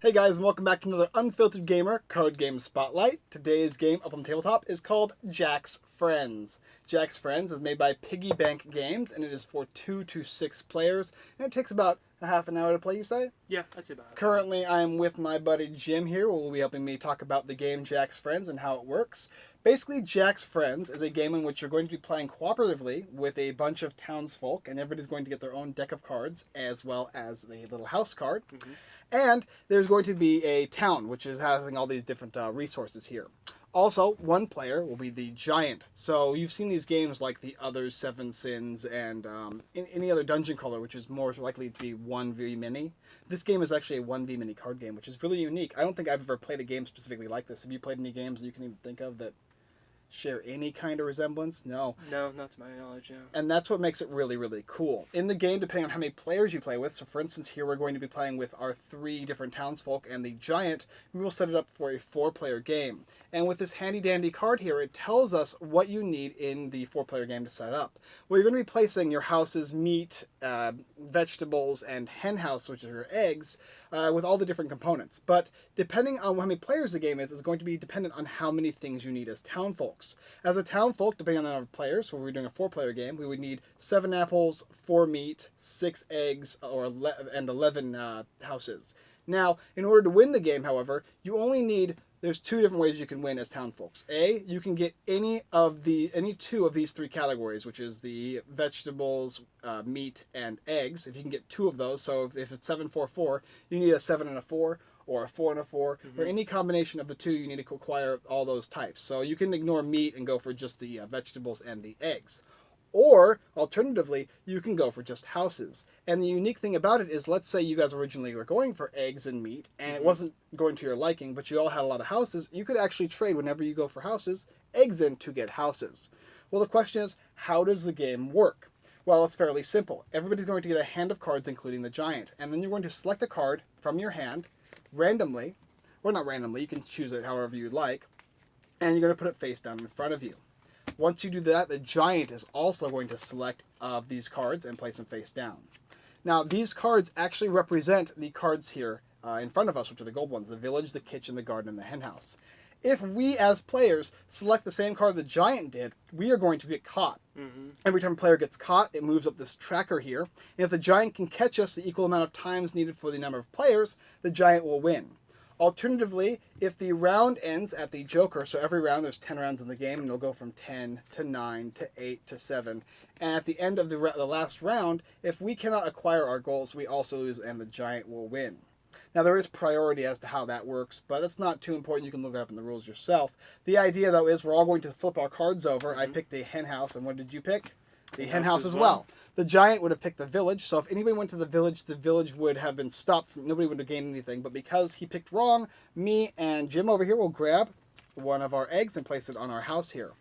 Hey guys, and welcome back to another Unfiltered Gamer Card Game Spotlight. Today's game up on the tabletop is called Jack's Friends. Jack's Friends is made by Piggy Bank Games, and it is for 2 to 6 players, and it takes about a half an hour to play, you say? Yeah, that's about it. Currently, I am with my buddy Jim here, who will be helping me talk about the game Jack's Friends and how it works. Basically, Jack's Friends is a game in which you're going to be playing cooperatively with a bunch of townsfolk, and everybody's going to get their own deck of cards, as well as the little house card. Mm-hmm. And there's going to be a town, which is housing all these different resources here. Also, one player will be the giant. So you've seen these games like the other Seven Sins and any other dungeon crawler, which is more likely to be 1v mini. This game is actually a 1v mini card game, which is really unique. I don't think I've ever played a game specifically like this. Have you played any games that you can even think of that share any kind of resemblance? No. No, not to my knowledge, no. And that's what makes it really, really cool. In the game, depending on how many players you play with, so for instance, here we're going to be playing with our 3 different townsfolk and the giant, we will set it up for a 4-player game. And with this handy-dandy card here, it tells us what you need in the 4-player game to set up. Well, you're going to be placing your house's meat, vegetables, and hen house, which are your eggs, with all the different components. But depending on how many players the game is, it's going to be dependent on how many things you need as townfolks. As a townfolk, depending on the number of players, so we're doing a 4-player game, we would need 7 apples, 4 meat, 6 eggs, and 11 houses. Now, in order to win the game, however, you only need... There's 2 different ways you can win as townfolks. A, you can get any 2 of these 3 categories, which is the vegetables, meat, and eggs. If you can get 2 of those, so if it's 7, 4, 4, you need a 7 and a 4, or a 4 and a 4, or any combination of the 2, you need to acquire all those types. So you can ignore meat and go for just the vegetables and the eggs. Or, alternatively, you can go for just houses. And the unique thing about it is, let's say you guys originally were going for eggs and meat, and it wasn't going to your liking, but you all had a lot of houses, you could actually trade whenever you go for houses, eggs in to get houses. Well, the question is, how does the game work? Well, it's fairly simple. Everybody's going to get a hand of cards, including the giant, and then you're going to select a card from your hand, randomly, or not randomly, you can choose it however you'd like, and you're going to put it face down in front of you. Once you do that, the giant is also going to select these cards and place them face down. Now, these cards actually represent the cards here in front of us, which are the gold ones, the village, the kitchen, the garden, and the hen house. If we, as players, select the same card the giant did, we are going to get caught. Every time a player gets caught, it moves up this tracker here. And if the giant can catch us the equal amount of times needed for the number of players, the giant will win. Alternatively, if the round ends at the joker, so every round there's 10 rounds in the game, and it'll go from 10 to 9 to 8 to 7. And at the end of the last round, if we cannot acquire our goals, we also lose and the giant will win. Now, there is priority as to how that works, but that's not too important. You can look it up in the rules yourself. The idea, though, is we're all going to flip our cards over. I picked a hen house, and what did you pick? The hen house as well. The giant would have picked the village, so if anybody went to the village would have been stopped. Nobody would have gained anything, but because he picked wrong, me and Jim over here will grab one of our eggs and place it on our house here.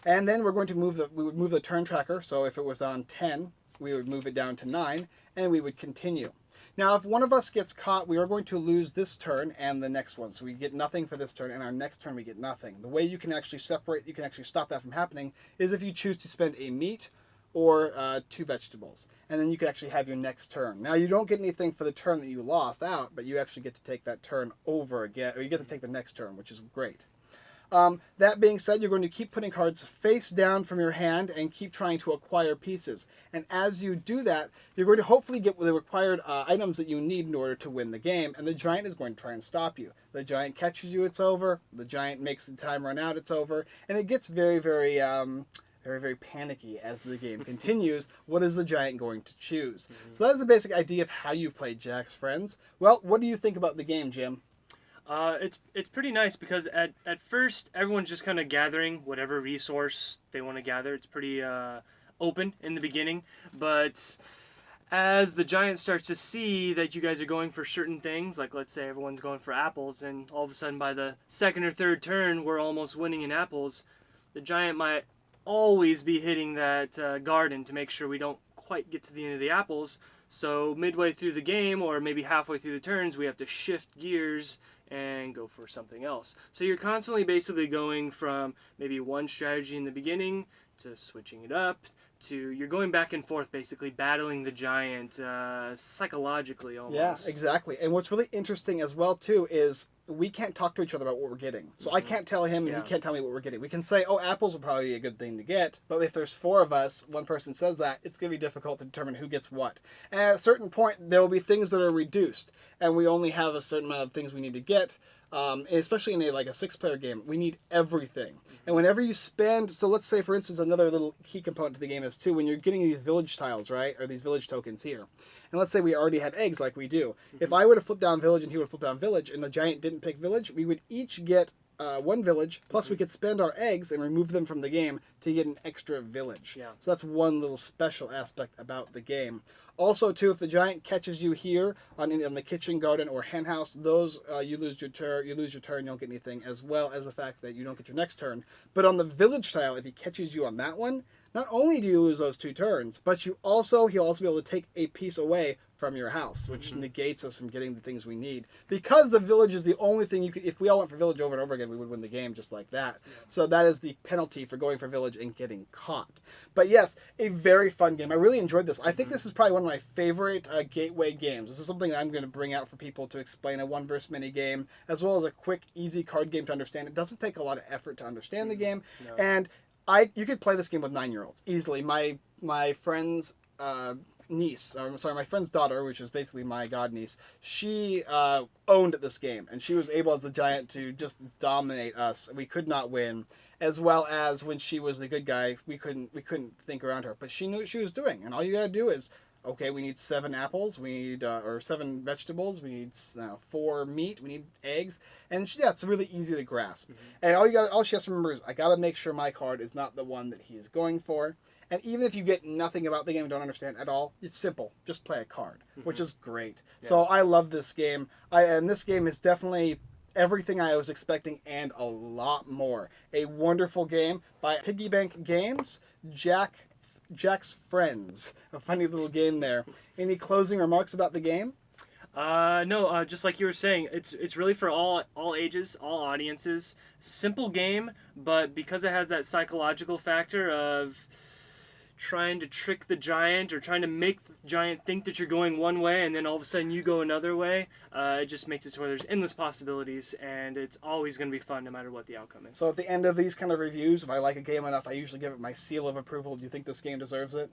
And then we're going to we would move the turn tracker, so if it was on 10, we would move it down to 9, and we would continue. Now, if one of us gets caught, we are going to lose this turn and the next one. So we get nothing for this turn, and our next turn we get nothing. The way you can actually stop that from happening is if you choose to spend a meat or 2 vegetables. And then you can actually have your next turn. Now, you don't get anything for the turn that you lost out, but you actually get to take that turn over again, or you get to take the next turn, which is great. That being said, you're going to keep putting cards face down from your hand and keep trying to acquire pieces. And as you do that, you're going to hopefully get the required items that you need in order to win the game, and the giant is going to try and stop you. The giant catches you, it's over. The giant makes the time run out, it's over. And it gets very, very panicky as the game continues. What is the giant going to choose? So that is the basic idea of how you play Jack's Friends. Well, what do you think about the game, Jim? It's pretty nice because at first everyone's just kind of gathering whatever resource they want to gather. It's pretty open in the beginning, but as the giant starts to see that you guys are going for certain things, like let's say everyone's going for apples, and all of a sudden by the second or third turn we're almost winning in apples, the giant might always be hitting that garden to make sure we don't quite get to the end of the apples. So midway through the game, or maybe halfway through the turns, we have to shift gears and go for something else. So you're constantly basically going from maybe one strategy in the beginning to switching it up you're going back and forth, basically battling the giant psychologically almost. Yeah, exactly. And what's really interesting as well too is we can't talk to each other about what we're getting. So I can't tell him and he can't tell me what we're getting. We can say, oh, apples will probably be a good thing to get. But if there's 4 of us, one person says that, it's going to be difficult to determine who gets what. And at a certain point, there will be things that are reduced. And we only have a certain amount of things we need to get. Especially in a 6-player game, we need everything. And whenever you spend, so let's say for instance, another little key component to the game is too, when you're getting these village tiles, right, or these village tokens here, and let's say we already had eggs like we do. If I would have flipped down village and he would have flipped down village, and the giant didn't pick village, we would each get 1 village, plus we could spend our eggs and remove them from the game to get an extra village. Yeah. So that's one little special aspect about the game. Also, too, if the giant catches you here on the kitchen, garden, or hen house, those you lose your turn. You don't get anything, as well as the fact that you don't get your next turn. But on the village tile, if he catches you on that one, not only do you lose those 2 turns, but he'll also be able to take a piece away from your house, which negates us from getting the things we need. Because the village is the only thing you could, if we all went for village over and over again, we would win the game just like that. Yeah. So that is the penalty for going for village and getting caught. But yes, a very fun game. I really enjoyed this. I think this is probably one of my favorite gateway games. This is something that I'm going to bring out for people to explain a 1 verse mini game, as well as a quick, easy card game to understand. It doesn't take a lot of effort to understand the game. No. And you could play this game with 9-year-olds easily. My friend's my friend's daughter, which is basically my godniece, she owned this game, and she was able as the giant to just dominate us. We could not win, as well as when she was the good guy, we couldn't think around her. But she knew what she was doing, and all you gotta do is, okay, we need 7 apples, we need or 7 vegetables, we need 4 meat, we need eggs, and it's really easy to grasp. And all she has to remember is, I gotta make sure my card is not the one that he is going for. And even if you get nothing about the game and don't understand at all, it's simple. Just play a card, which is great. Yeah. So I love this game. And this game is definitely everything I was expecting and a lot more. A wonderful game by Piggy Bank Games, Jack's Friends. A funny little game there. Any closing remarks about the game? No, just like you were saying, it's really for all ages, all audiences. Simple game, but because it has that psychological factor of trying to trick the giant or trying to make the giant think that you're going one way and then all of a sudden you go another way, it just makes it to where there's endless possibilities, and it's always going to be fun no matter what the outcome is. So at the end of these kind of reviews, if I like a game enough, I usually give it my seal of approval. Do you think this game deserves it?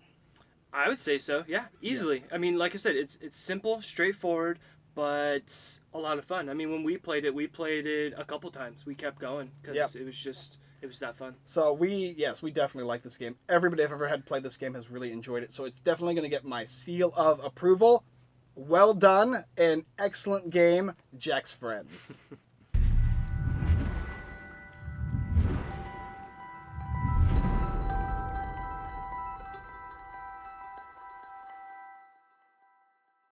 I would say so, yeah, easily. Yeah. I mean, like I said, it's simple, straightforward, but a lot of fun. I mean, when we played it a couple times. We kept going because it was that fun. So we definitely like this game. Everybody I've ever had play this game has really enjoyed it. So it's definitely going to get my seal of approval. Well done. An excellent game, Jack's Friends.